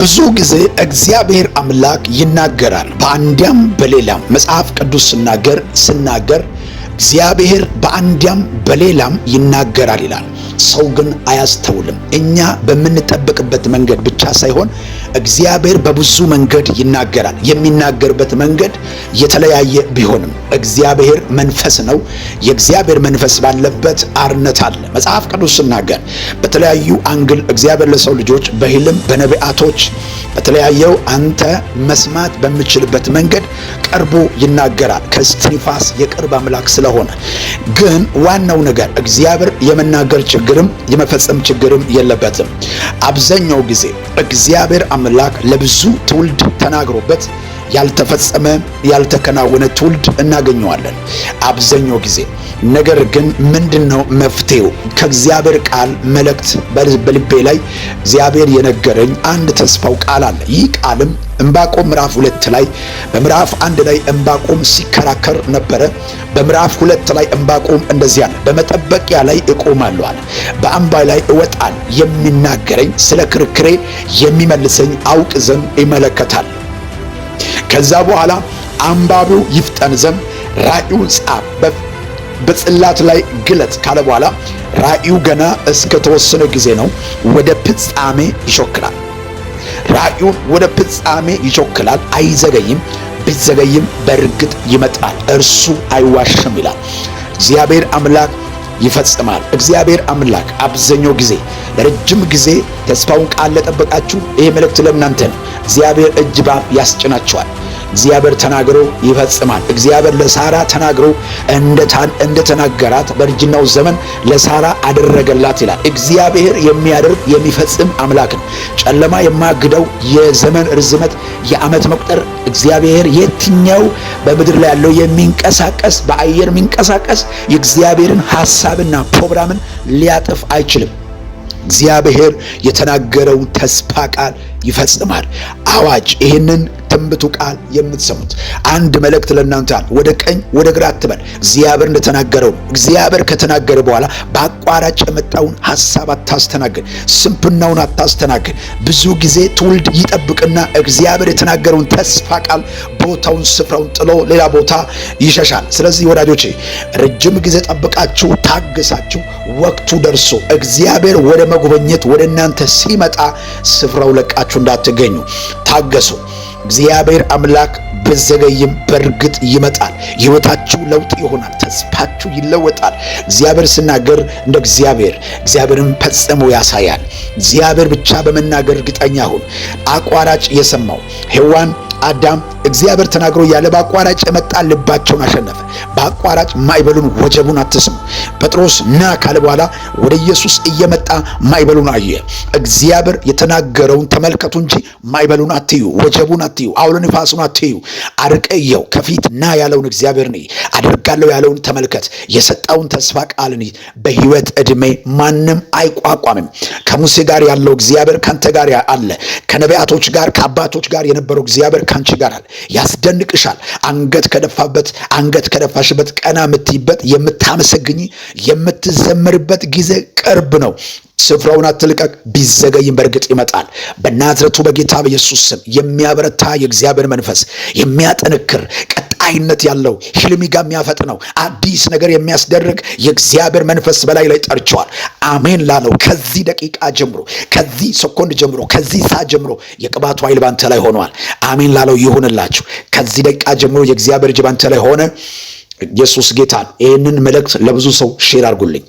ብዙ ጊዜ እግዚአብሔር አምላክ ይናገራል በአንድያም በሌላም። መጽሐፍ ቅዱስ ስናገር እግዚአብሔር በአንድያም በሌላም ይናገራል ይላል። ሰው ግን አያስተውልም። እኛ በምንጠብቅበት መንገድ ብቻ ሳይሆን እግዚአብሔር በብዙ መንገድ ይናገራል። የሚናገርበት መንገድ የተለያየ ቢሆንም እግዚአብሔር መንፈስ ነው። የእግዚአብሔር መንፈስ ባለበት አርነት አለ። መጽሐፍ ቅዱስ ሲናገር በተለያዩ አንግል እግዚአብሔር ለሰው ልጆች በሕልም በነቢያቶች በተለያየው አንተ መስማት በሚችልበት መንገድ ቀርቦ ይናገራል። ከእስትንፋስ የቅርብ አምላክ ስለሆነ ግን ዋናው ነገር እግዚአብሔር የመናገር ችግርም የመፈጸም ችግርም የለበትም። አብዛኛው ጊዜ እግዚአብሔር አምላክ ለብዙ ትውልድ ተናግሮበት ያልተፈጸመ ያልተከናወነ ትውልድ እናገኘዋለን አብዛኛው ጊዜ። ነገር ግን ምንድነው መፍትሄው? ከእግዚአብሔር ቃል መልእክት በልቤ ላይ እግዚአብሔር የነገረኝ አንድ ተስፋው ቃል አለ። ይህ ቃልም ዕንባቆም ምዕራፍ 2 ላይ በምዕራፍ 1 ላይ ዕንባቆም ሲከራከር ነበረ። በምዕራፍ 2 ላይ ዕንባቆም እንደዚህ አለ፣ በመጠበቂያ ላይ እቆማለሁ አለ፣ በአምባ ላይ እወጣል፣ የሚናገረኝ ስለ ክርክሬ የሚመልሰኝ አውቅ ዘንድ ይመለከታል። ከዛ በኋላ አንባቢው ይፍጠን ዘንድ ራእዩን ጻፍ፣ በጽላት ላይ ግለጥ ካለ በኋላ ራእዩ ገና እስከ ተወሰነ ጊዜ ነው፣ ወደ ፍጻሜ ይሾክላል። ራእዩን ወደ ፍጻሜ ይሾክላል፣ አይዘገይም፣ ቢዘገይም በእርግጥ ይመጣል፣ እርሱ አይዋሽም ይላል። እግዚአብሔር አምላክ ይፈጽማል። እግዚአብሔር አምላክ አብዛኛው ጊዜ ለረጅም ጊዜ ተስፋውን ቃል ለጠበቃችሁ ይሄ መልእክት ለእናንተ ነው። እግዚአብሔር እጅ ባፍ ያስጭናችኋል። እግዚአብሔር ተናግሮ ይፈጽማል። እግዚአብሔር ለሳራ ተናግሮ እንደተናገራት በእርጅናው ዘመን ለሳራ አደረገላት ይላል። እግዚአብሔር የሚያደርግ የሚፈጽም አምላክ ነው። ጨለማ የማግደው የዘመን ርዝመት የዓመት መቁጠር እግዚአብሔር የትኛው በምድር ላይ ያለው የሚንቀሳቀስ በአየር የሚንቀሳቀስ የእግዚአብሔርን ሐሳብና ፕሮግራምን ሊያጥፍ አይችልም። እግዚአብሔር የተናገረው ተስፋ ቃል ይፈጽማል። አዋጅ! ይህንን ትንቢቱ ቃል የምትሰሙት አንድ መልእክት ለእናንተ አለ። ወደ ቀኝ ወደ ግራ አትበል። እግዚአብሔር እንደተናገረው እግዚአብሔር ከተናገረ በኋላ በአቋራጭ የመጣውን ሐሳብ አታስተናግድ፣ ስንፍናውን አታስተናግድ። ብዙ ጊዜ ትውልድ ይጠብቅና እግዚአብሔር የተናገረውን ተስፋ ቃል ቦታውን ስፍራውን ጥሎ ሌላ ቦታ ይሸሻል። ስለዚህ ወዳጆቼ ረጅም ጊዜ ጠብቃችሁ ታግሳችሁ ወቅቱ ደርሶ እግዚአብሔር ወደ መጎብኘት ወደ እናንተ ሲመጣ ስፍራው ለቃችሁ እንዳትገኙ ታገሱ። እግዚአብሔር አምላክ በዘገይም በእርግጥ ይመጣል። ሕይወታችሁ ለውጥ ይሆናል። ተስፋችሁ ይለወጣል። እግዚአብሔር ሲናገር እንደ እግዚአብሔርን ፈጽሞ ያሳያል። እግዚአብሔር ብቻ በመናገር እርግጠኛ ሁን። አቋራጭ የሰማው ሔዋን አዳም እግዚአብሔር ተናግሮ ያለ በአቋራጭ የመጣ ልባቸውን አሸነፈ። በአቋራጭ ማዕበሉን ወጀቡን አትስሙ። ጴጥሮስ ና ካለ በኋላ ወደ ኢየሱስ እየመጣ ማዕበሉን አየ። እግዚአብሔር የተናገረውን ተመልከቱ እንጂ ማዕበሉን አትዩ፣ ወጀቡን አትዩ፣ አውሎ ነፋሱን አትዩ። አርቀየው ከፊት ና ያለውን እግዚአብሔር ነው አደርጋለሁ ያለውን ተመልከት። የሰጣውን ተስፋ ቃልን በሕይወት ዕድሜ ማንም አይቋቋምም። ከሙሴ ጋር ያለው እግዚአብሔር ካንተ ጋር አለ። ከነቢያቶች ጋር ከአባቶች ጋር የነበረው እግዚአብሔር ካንቺ ጋር አለ። ያስደንቅሻል። አንገት ከደፋሽበት ቀና የምትይበት የምታመሰግኝ የምትዘምርበት ጊዜ ቅርብ ነው። ስፍራውን አትልቀቅ፣ ቢዘገይም በእርግጥ ይመጣል። በናዝረቱ በጌታ በኢየሱስ ስም የሚያበረታ የእግዚአብሔር መንፈስ የሚያጠነክር ቀጣይነት ያለው ሕልም ጋር የሚያፈጥነው አዲስ ነገር የሚያስደርግ የእግዚአብሔር መንፈስ በላይ ላይ ጠርቸዋል። አሜን ላለው ከዚህ ደቂቃ ጀምሮ ከዚህ ሰኮንድ ጀምሮ ከዚህ ሰዓት ጀምሮ የቅባቱ ኃይል ባንተ ላይ ሆኗል። አሜን ላለው ይሁንላችሁ። ከዚህ ደቂቃ ጀምሮ የእግዚአብሔር እጅ ባንተ ላይ ሆነ። ኢየሱስ ጌታ። ይህንን መልእክት ለብዙ ሰው ሼር አድርጉልኝ።